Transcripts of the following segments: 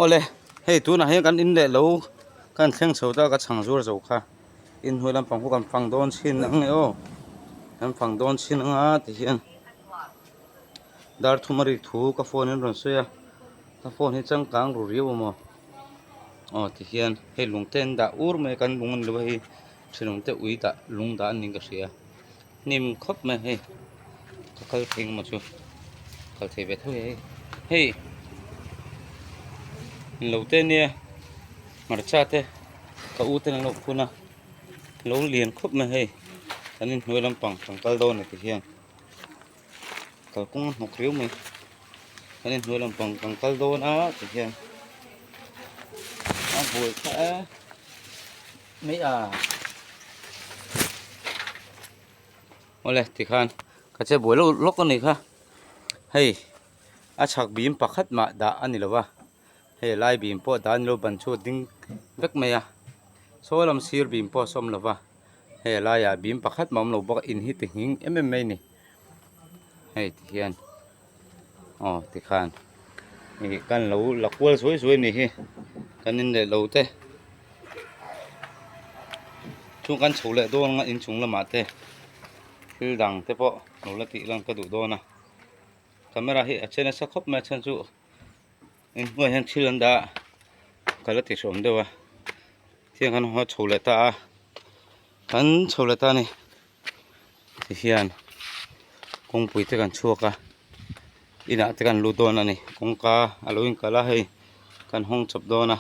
ole hei tu na he kan in le lo kan thleng chhota ka chhang zur zo kha in hoi lam pang ko kan phang don chin ang nge o kan phang don chin anga ti hian dar thumari thu ka phone in ron soya ka phone hi chang kang ru riu mo o ti hian hei lungten da ur me kan lungun lo hi thinung te ui da lung da ning ka ria nim khop me hei ka kal thing ma chu kal thei ve thoi hei lo te nia marcha te ka u te na lo phuna lo lian khop me hei anin hoi lam pang kal do ne ti hian kal kung nok riu me anin hoi lam pang kal do na ti hian a bul kha mấy ole ti khan ka che boi lo lok ani kha hei a chak bim pakhat ma da ani lawa hei lai bim po dan lo ban chu ding vek me ya solam sir bim po som lawa hei lai ya bim pakhat mam lo bak in hi ti hing em ni hei ti hian ti khan ni kan lo lakwal suai ni hi kanin le lo te chung kan chule do nga in chung lama te thil dang te po lo la ti lang ka du do na camera hi achena sa khop ma chan chu in hoi han thil an da kala ti som dewa thiang kan ho chule ta kan chule ta ni ti hian kong pui te kan chuaka ina te kan lu do na ni kong ka aloin kala hei kan hong chop do na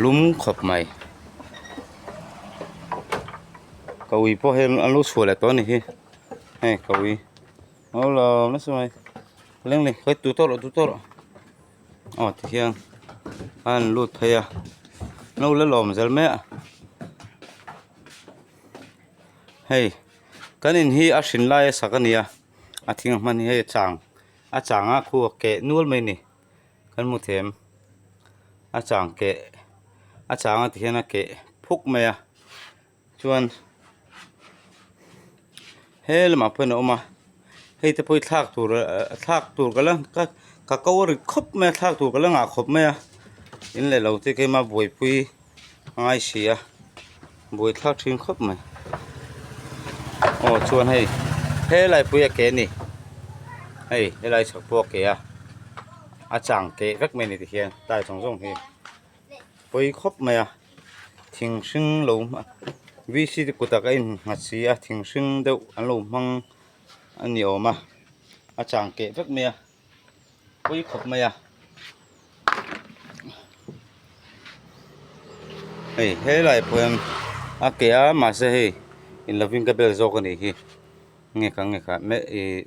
lum khop mai kawi po hem alu chule to ni hi hei kawi olo na sai leng le khoi tu to ti hian an lut phaya no le lom zel me hei kanin hi a hrin lai sakania a thing man hi a changa khu ke nual mai ni kan mu them a chang ke a changa ti hian a ke phuk me a chuan hel ma pen oma hei te poi thak tur galang ka kawri khop me thak tur galang a khop me a in le lo te ke ma boi pui ngai sia boi thak thin khop me chuan hei he lai pui a ke ni hei he lai chak po ke a chang ke vek me ni ti hian tai jong hi poi khop me a thing hring lo ma vi si ku ta ka in nga si a thing hring deuh an lo mang ani oma a chang ke vek me a poi khop me a hei he lai poem a ke a ma se hei in loving ka bel zo ka ni hi nge ka me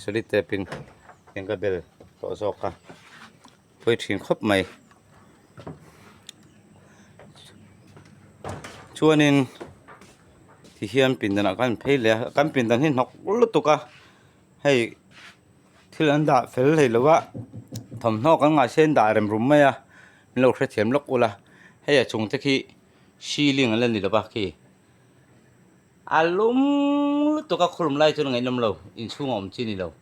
solid te pin in ka bel to zo ka poi thin khop mai chuanin thì hiền pin đàn kan phê lệ kan pin đàn hin học lút tục à hay thì anh đã phê lệ lâu á thầm nó kan ngã sen đã rem rum mày à lâu khét thiểm lốc ula hay là chúng ta khi xi liên lên đi đâu bác khi alum lút tục à khum lại cho ngày năm lâu in chung om chi đi lâu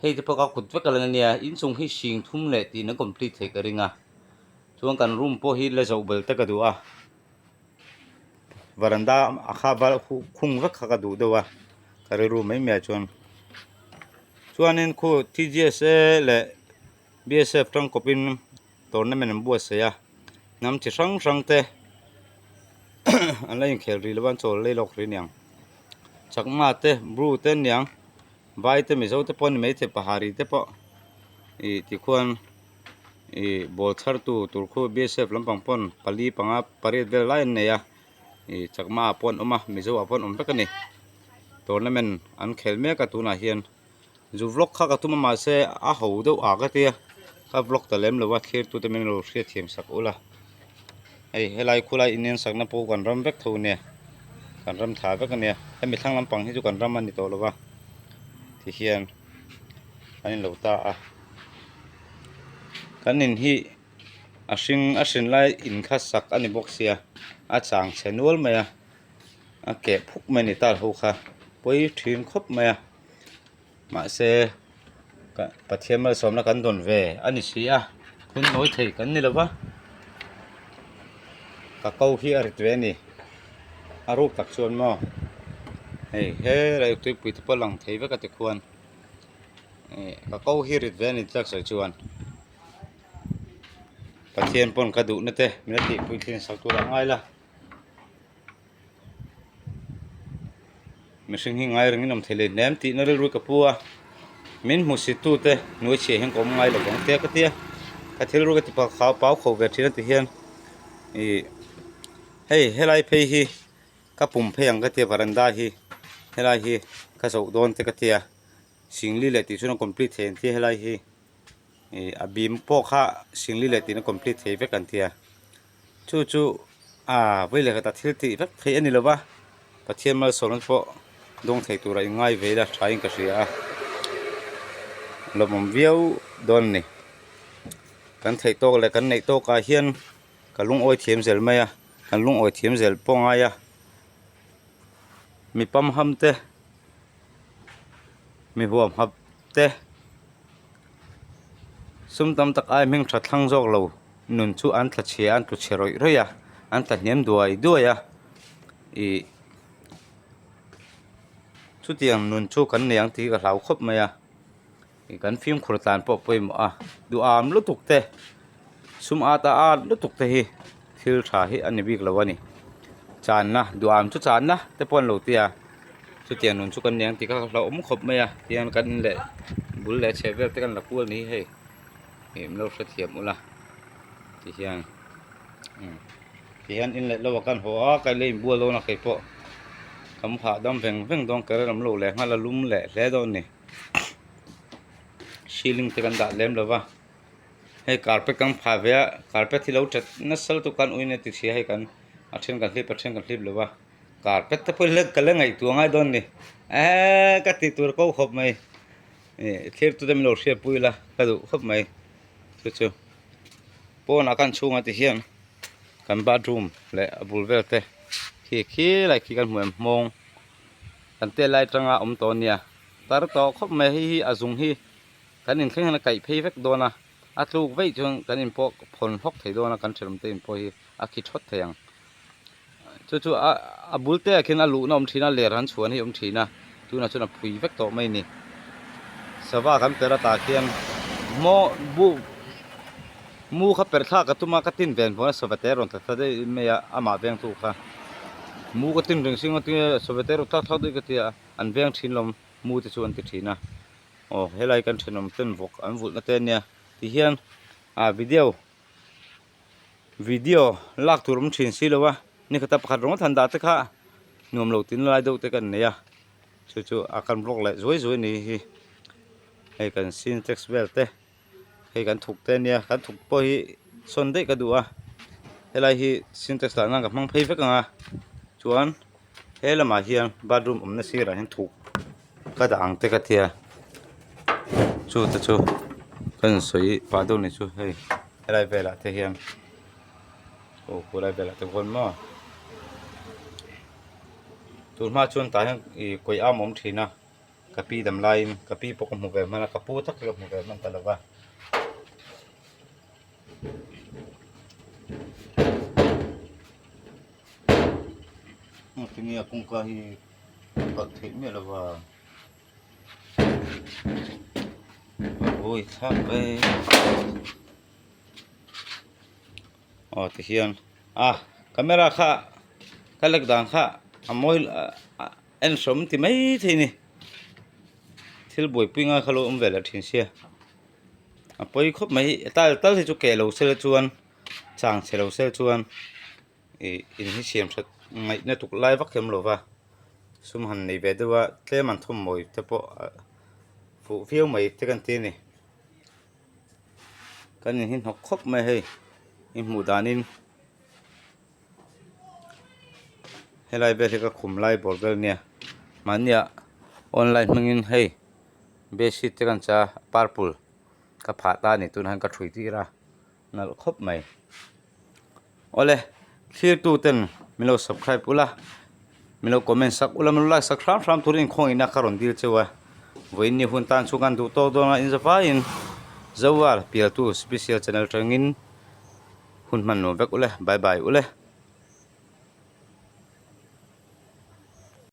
hay thì bác cút vất cái lần này in chung hi sinh thum lệ thì nó complete thế cái ringa chuan kan room po hi le zo bel ta ka du a varanda akha var khung vak kha du dewa kare room mai me chuanin khu TGS le BSF tang kopin tournament bu se ya nam chi sang te anlai khel ri lawan chol le lok ri nyang chakma te bru te nyang vai te mi zo te pon me te pahari te po ti khuan bol char tu turkhu BSF lampang pon pali panga parit vel line ne ya chakma pon oma mizo apon bekani tournament an khel me ka tuna hian zu vlog kha ka tuma ma se a ho do a ka tia ka vlog ta lem lo wa khir tu te men lo hria thiam sak ula ei helai khulai inen sakna po kan ram vek tho ne kan ram tha vek ne hemi thlang lampang hi chu kan ram ani to lowa ti hian anin lo ta a kanin hi a hring lai in kha sak ani box sia a chang chenol me a ke phuk me ni tar ho kha poi thin khop me ma se ปะเทียมมาสมนักกันโดนเวอันนี้สิคุณน้อยเทกันนี่หรอวะกะเก้าที่อริตเวนี่อารูปตักชวนมอเฮ้เราตุยปุยตุปลังเทวกันตะควรกะเก้าที่อริตเวนี่จักสวยชวนปะเทียมปนกระดูนั่นเต้มีนาทีปุยเทียนสักตัวละง่ายละไม่ซึ่งหิ้งง่ายเรื่องนี้นำเทเลแหนมตีนั่นเรื่องกับปัวมินมุสิตุเต้หน่วยเชี่ยงก็ง่ายเลยของเต้ก็เตี้ยกะเทลรู้กันที่ปากขาวเปล่าเขาเวทีนั่นที่เฮียนเฮ้ไรเพย์ฮีก็ปุ่มเพย์ยังก็เตี้ยบารันดาฮีเฮ้ไรฮีก็สุดโดนเตก็เตี้ยสิ่งลีเล็ดที่สุดนั้นคอมพลีทเห็นที่เฮ้ไรฮีบีมพวกข้าสิ่งลีเล็ดที่นั้นคอมพลีทเห็นเวกันเตี้ยจู่เวลาก็ตัดทิลที่เวกเฮียนี่หรอวะปัจเจียนมาสอนนั้นพอดงเทตัวอะไรง่ายเวลาใช้ก็เสียเราผมวิวโดนนี่กันเทโตกันเลยกันในโตกาเฮียนกันลุงอ้อยเทียมเซลไหมกันลุงอ้อยเทียมเซลปองไงมีปั๊มฮัมเตมีหัวฮับเตซุ่มตำตะไอมิ่งชัดทั้งจอกเรานุนชูอันตัดเชียอันตุเชรอยร้อยอันตัดเนียมด้วยชุดยังนุนชูกันเนียงที่กับเราครบไหมกันฟิล์มขุดตานปอบไปหมดดูลุตุกเตซุมตาลุตุกเตฮีทิลชาฮีอันนี้บิกแล้ววะนี่จานนะดูชุดจานนะแต่ปนโลเตียชุดเตียนนุนชุกันยังที่ก็เราครบไหมเตียนกันแหละบุลเล่เชฟเวลแต่กันละพวกนี้ให้เห็นเราเทียมอุละที่เฮียนอินเละเราว่ากันหัวกันเลยบัวโลนักไอ้พวกคำผ่าดำเพ่งดองกระดำโลแหลกมาละลุ่มแหละแล้วโดนนี่ชีลิงตะกันด่าเล่มแล้ววะให้การไปกังผ่าเวียการไปที่เราจัดนัสลตุกันอุ้ยเนี่ยติดเสียให้กันอัดเช่นกันคลิปแล้ววะการไปแต่พอเลิกกันแล้วไงตัวง่ายโดนนี่ก็ติดตัวก็ขบไหมเทียบตัวเดิมเราเสียปุยละก็ดูขบไหมจู่ๆพอนักการช่วงที่เฮียนกันบาร์รูมและบุลเวลเต้ขี้อะไรขี้กันเหมือนมองกันเตะไล่จังอ่ะตัวเนี่ยตาร์ต่อขบไหมฮีอาซุงฮีกันอินแข่งนักไก่เพย์เวกโดนะอาลูกไว้จนกันอินพกผลพกไทยโดนะกันเฉลิมเต็มพอฮีคิดชดเทียงจู่ๆบุลเต้ขึ้นลูกน้องทีน่าเลี้ยงชวนให้ทีน่ะตัวน่ะชวนปุยเวกโตไม่นี่สว่ากันเตระตาเขียนโมมูขับเปิดท่ากับตุ้มากัตินเวนพอสวัสดิ์รอนแต่ได้ไม่อามาเวียงทุกค่ะมูกัตินเรื่องสิ่งที่สวัสดิ์รอนท่าด้วยกันที่อันเวียงทิ้งลมมูที่ชวนติดทีน่ะเฮลัยกันเช่นนมเต้นวกอันวุ่นนั่นเองเนี่ยที่เห็นวิดีโอลักตัวรำชินสิเลยวะนี่ก็ตับขัดร้องทันดาตะค่ะนุ่มเหล่าตินลายดูตะกันเนี่ยจู่ๆอาการบล็อกเลยสวยนี่ให้กันซินเท็กซ์เวลเต้ให้กันถูกเต้เนี่ยกันถูกพอฮีสนได้ก็ดูเฮลัยฮีซินเท็กซ์หลังนั่งกับมังเพย์เฟกันชวนเฮลัมาเฮียนบาร์รูมนั่นสิเราเห็นถูกก็ด่างเตะกันเทียจู่กันสวยปาดูนี่จู่เฮ้ยอะไรไปละเทียมกูอะไรไปละทุกคนมั้งตัวมาชวนตายกุยอ้ามอมทีนะกะปีดำลายกะปีปกหมูแบบมันกะปูทักกับหมูแบบมันตลอดว่าทีนี้กูก็ฮีก็เห็นเนี่ยแล้วว่าโอ้ยทักไปที่เฮียนkameraค่ะกันเล็กดังค่ะมวยเอ็นสมที่ไม่ทีนี่ที่เราบ่อยปิ้งเขาลงเวลาทิ้งเสียไปครบไหมตั้งที่จุกเกลูเซลชวนจางเซลเซลชวนอินที่เสียมสักไม่เนี่ยถูกไล่วักเข้มหรอวะสมหันในเวทว่าเล่มันทุ่มมวยแต่พอฟูฟิวไม่ที่กันทีนี่กันเห็นหกครบไหมเฮ้ยอินหมู่ดานินให้ไล่เบสก็คุมไล่บอลเบลเนี่ยมันเนี่ยออนไลน์มึงอินให้เบสิตกันจะปาร์พูลกับผาตานี่ตุนหันก็ช่วยที่ละนั่นครบไหมโอเล่คลิปตัวเต็มมีเรา subscribe อุละมีเราคอมเมนต์สักอุละมีเราไลค์สักครั้งทุเรียนคงอินักการันดีเจ้า voin ni hun tan chukan du to do na in zafa in zawal pial tu special channel tangin hun man no vek ule bye bye ule